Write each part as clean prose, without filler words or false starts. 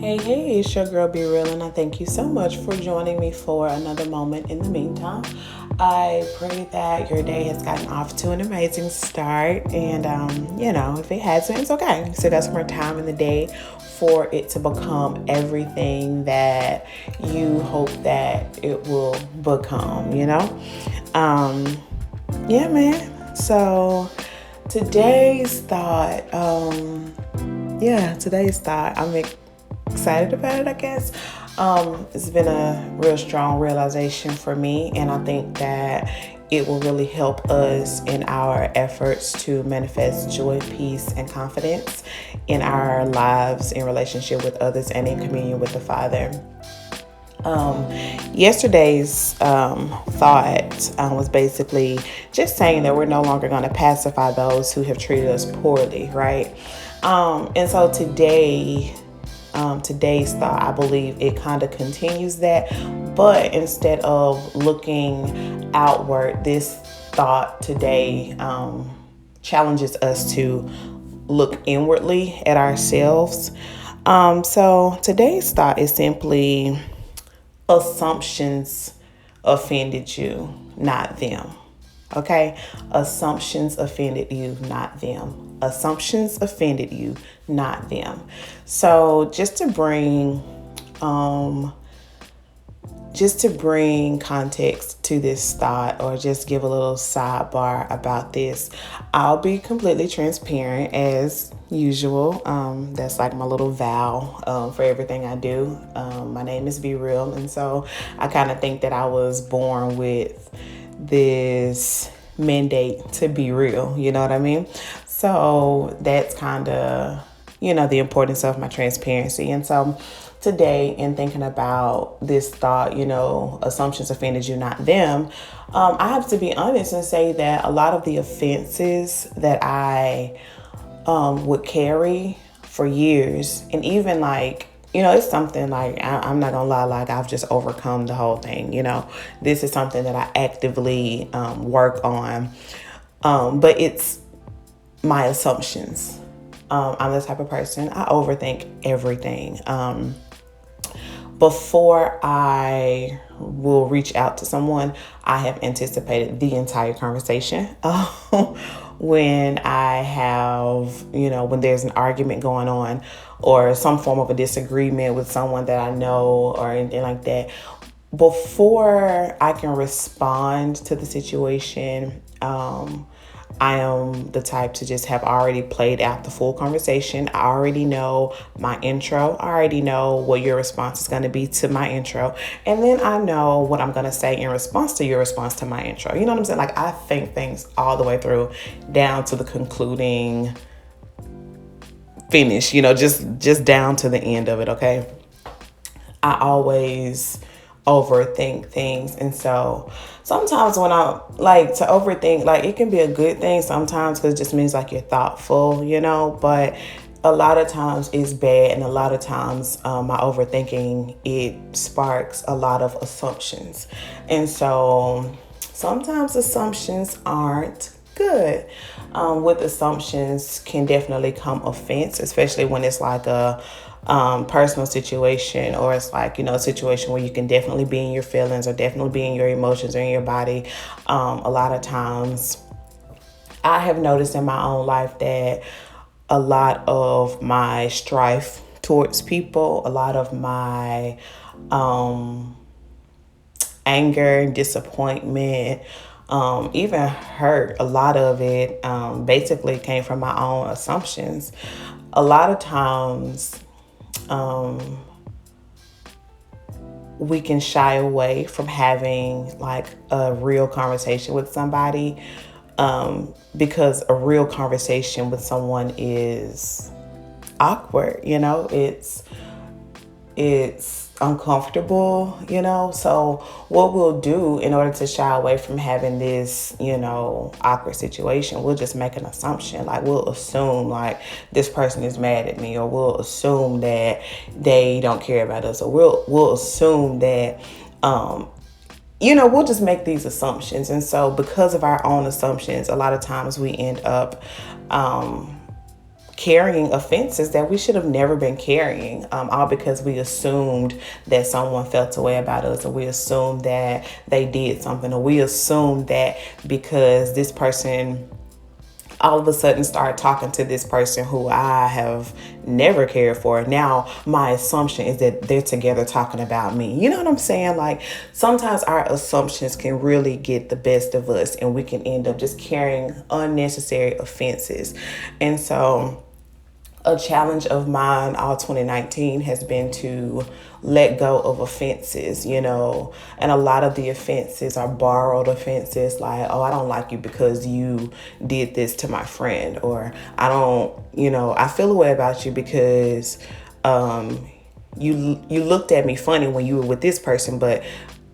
Hey, it's your girl Be Real, and I thank you so much for joining me for another moment. In the meantime, I pray that your day has gotten off to an amazing start, and if it hasn't, it's okay. You still got some more time in the day for it to become everything that you hope that it will become. Um, yeah, man. So today's thought, I'm excited about it, I guess. It's been a real strong realization for me, and I think that it will really help us in our efforts to manifest joy, peace, and confidence in our lives, in relationship with others, and in communion with the Father. Yesterday's thought was basically just saying that we're no longer going to pacify those who have treated us poorly, right? And so today's thought, I believe it kind of continues that, but instead of looking outward, this thought today challenges us to look inwardly at ourselves. So today's thought is simply: assumptions offended you, not them. Okay? Assumptions offended you, not them. Assumptions offended you, not them. So just to bring context to this thought, or just give a little sidebar about this, I'll be completely transparent as usual. That's like my little vow for everything I do. My name is Be Real, and so I kind of think that I was born with this mandate to be real. You know what I mean? So that's kind of, the importance of my transparency. And so today, in thinking about this thought, assumptions offended you, not them, I have to be honest and say that a lot of the offenses that I would carry for years, and even it's something like, I'm not gonna lie, like I've just overcome the whole thing. This is something that I actively work on, but it's my assumptions. I'm the type of person, I overthink everything. Before I will reach out to someone, I have anticipated the entire conversation. When I have, when there's an argument going on or some form of a disagreement with someone that I know or anything like that, before I can respond to the situation, I am the type to just have already played out the full conversation. I already know my intro. I already know what your response is going to be to my intro. And then I know what I'm going to say in response to your response to my intro. You know what I'm saying? Like, I think things all the way through down to the concluding finish, just down to the end of it. Okay. I always overthink things, and so sometimes when I like to overthink, like it can be a good thing sometimes because it just means like you're thoughtful, but a lot of times it's bad, and a lot of times my overthinking, it sparks a lot of assumptions, and so sometimes assumptions aren't good. With assumptions can definitely come offense, especially when it's like a personal situation, or it's like, a situation where you can definitely be in your feelings or definitely be in your emotions or in your body. A lot of times I have noticed in my own life that a lot of my strife towards people, a lot of my anger and disappointment, even hurt, a lot of it basically came from my own assumptions. A lot of times we can shy away from having like a real conversation with somebody, because a real conversation with someone is awkward. It's uncomfortable. So what we'll do in order to shy away from having this, awkward situation, we'll just make an assumption. Like, we'll assume like this person is mad at me, or we'll assume that they don't care about us, or we'll assume that we'll just make these assumptions. And so because of our own assumptions, a lot of times we end up carrying offenses that we should have never been carrying, all because we assumed that someone felt a way about us, or we assumed that they did something, or we assumed that because this person all of a sudden start talking to this person who I have never cared for. Now, my assumption is that they're together talking about me. You know what I'm saying? Like, sometimes our assumptions can really get the best of us, and we can end up just carrying unnecessary offenses. And so a challenge of mine all 2019 has been to let go of offenses, and a lot of the offenses are borrowed offenses, like, oh, I don't like you because you did this to my friend, or I feel a way about you because you looked at me funny when you were with this person, but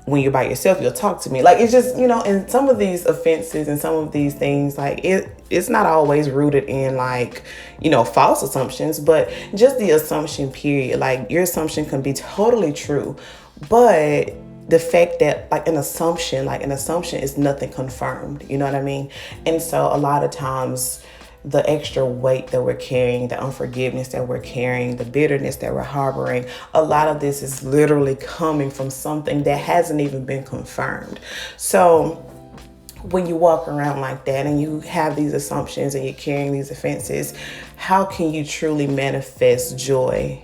when you're by yourself, you'll talk to me. Like, it's just, and some of these offenses and some of these things, like, it's not always rooted in, like, false assumptions, but just the assumption period. Like, your assumption can be totally true, but the fact that, like, an assumption is nothing confirmed. You know what I mean? And so a lot of times, the extra weight that we're carrying, the unforgiveness that we're carrying, the bitterness that we're harboring, a lot of this is literally coming from something that hasn't even been confirmed. So when you walk around like that and you have these assumptions and you're carrying these offenses, how can you truly manifest joy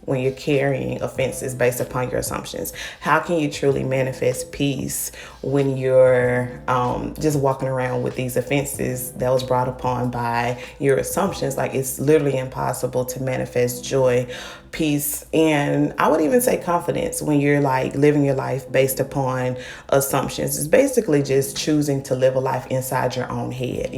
when you're carrying offenses based upon your assumptions? How can you truly manifest peace when you're just walking around with these offenses that was brought upon by your assumptions? Like, it's literally impossible to manifest joy, peace, and I would even say confidence when you're, like, living your life based upon assumptions. It's basically just choosing to live a life inside your own head,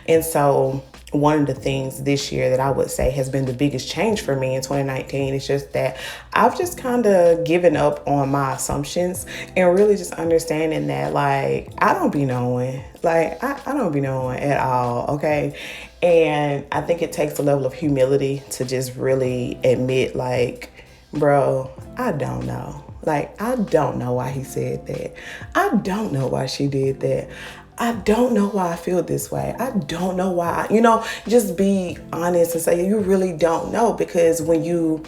And so one of the things this year that I would say has been the biggest change for me in 2019 is just that I've just kind of given up on my assumptions and really just understanding that, like, I don't be knowing. Like, I don't be knowing at all, okay? And I think it takes a level of humility to just really admit, like, bro, I don't know. Like, I don't know why he said that. I don't know why she did that. I don't know why I feel this way. I don't know why. Just be honest and say you really don't know, because when you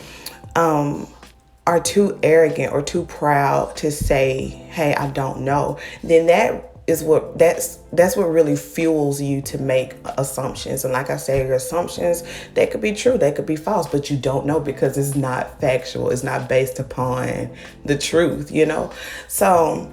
are too arrogant or too proud to say, hey, I don't know, then that's what really fuels you to make assumptions. And like I say, your assumptions, they could be true, they could be false, but you don't know because it's not factual. It's not based upon the truth, So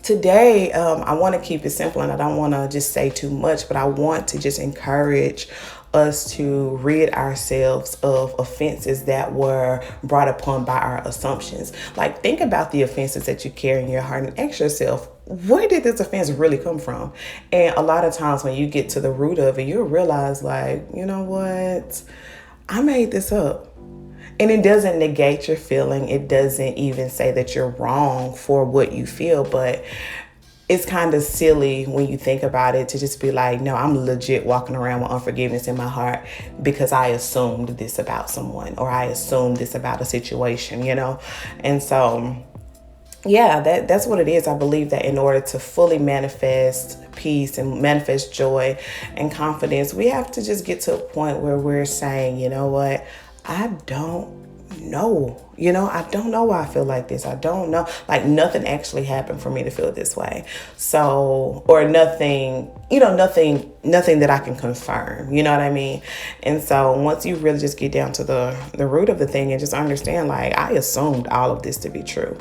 today, I want to keep it simple, and I don't want to just say too much, but I want to just encourage us to rid ourselves of offenses that were brought upon by our assumptions. Like, think about the offenses that you carry in your heart and ask yourself, where did this offense really come from? And a lot of times when you get to the root of it, you'll realize, like, you know what? I made this up. And it doesn't negate your feeling. It doesn't even say that you're wrong for what you feel, but it's kind of silly when you think about it to just be like, no, I'm legit walking around with unforgiveness in my heart because I assumed this about someone, or I assumed this about a situation, And so, yeah, that's what it is. I believe that in order to fully manifest peace and manifest joy and confidence, we have to just get to a point where we're saying, you know what? I don't know. I don't know why I feel like this. I don't know. Like, nothing actually happened for me to feel this way. So, or nothing that I can confirm. You know what I mean? And so once you really just get down to the root of the thing and just understand, like, I assumed all of this to be true.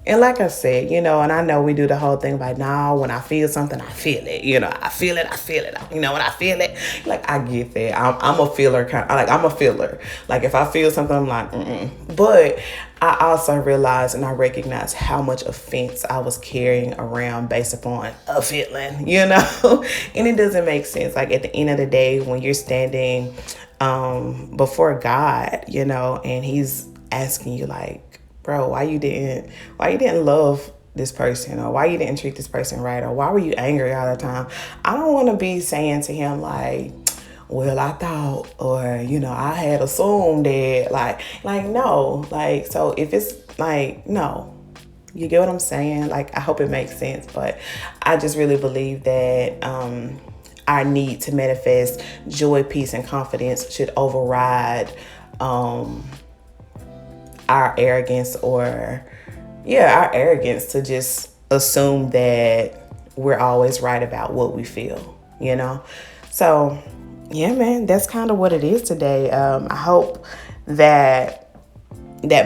And like I said, and I know we do the whole thing like, nah, when I feel something, I feel it. I feel it. When I feel it, like, I get that. I'm a feeler I'm a feeler. Like, if I feel something, I'm like, But I also realized and I recognized how much offense I was carrying around based upon a feeling, And it doesn't make sense. Like, at the end of the day, when you're standing before God, and He's asking you, like, bro, why you didn't love this person, or why you didn't treat this person right, or why were you angry all the time? I don't want to be saying to him, like, well, I thought, or, I had assumed that, like, no, like, so if it's like, no, you get what I'm saying? Like, I hope it makes sense, but I just really believe that, our need to manifest joy, peace, and confidence should override our arrogance, or our arrogance to just assume that we're always right about what we feel, you know? So, yeah, man, that's kind of what it is today. I hope that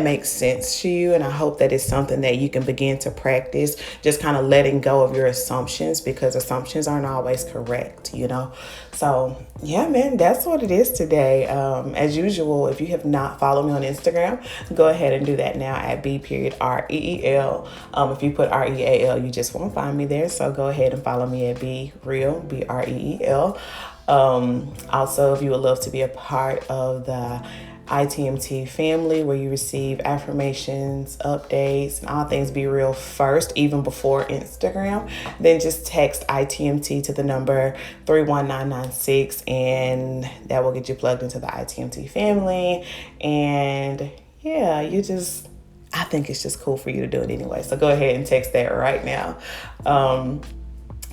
makes sense to you, and I hope that it's something that you can begin to practice, just kind of letting go of your assumptions, because assumptions aren't always correct, you know? So yeah, man, that's what it is today. As usual, if you have not followed me on Instagram, go ahead and do that now at B.REEL. If you put REAL, you just won't find me there, so go ahead and follow me at BREEL, BREEL. Also, if you would love to be a part of the ITMT family, where you receive affirmations, updates, and all things Be Real first, even before Instagram, then just text ITMT to the number 31996, and that will get you plugged into the ITMT family. And yeah, I think it's just cool for you to do it anyway. So go ahead and text that right now.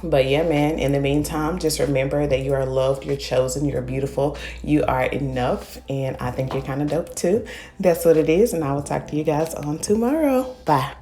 But yeah, man, in the meantime, just remember that you are loved, you're chosen, you're beautiful, you are enough, and I think you're kind of dope too. That's what it is, and I will talk to you guys on tomorrow. Bye.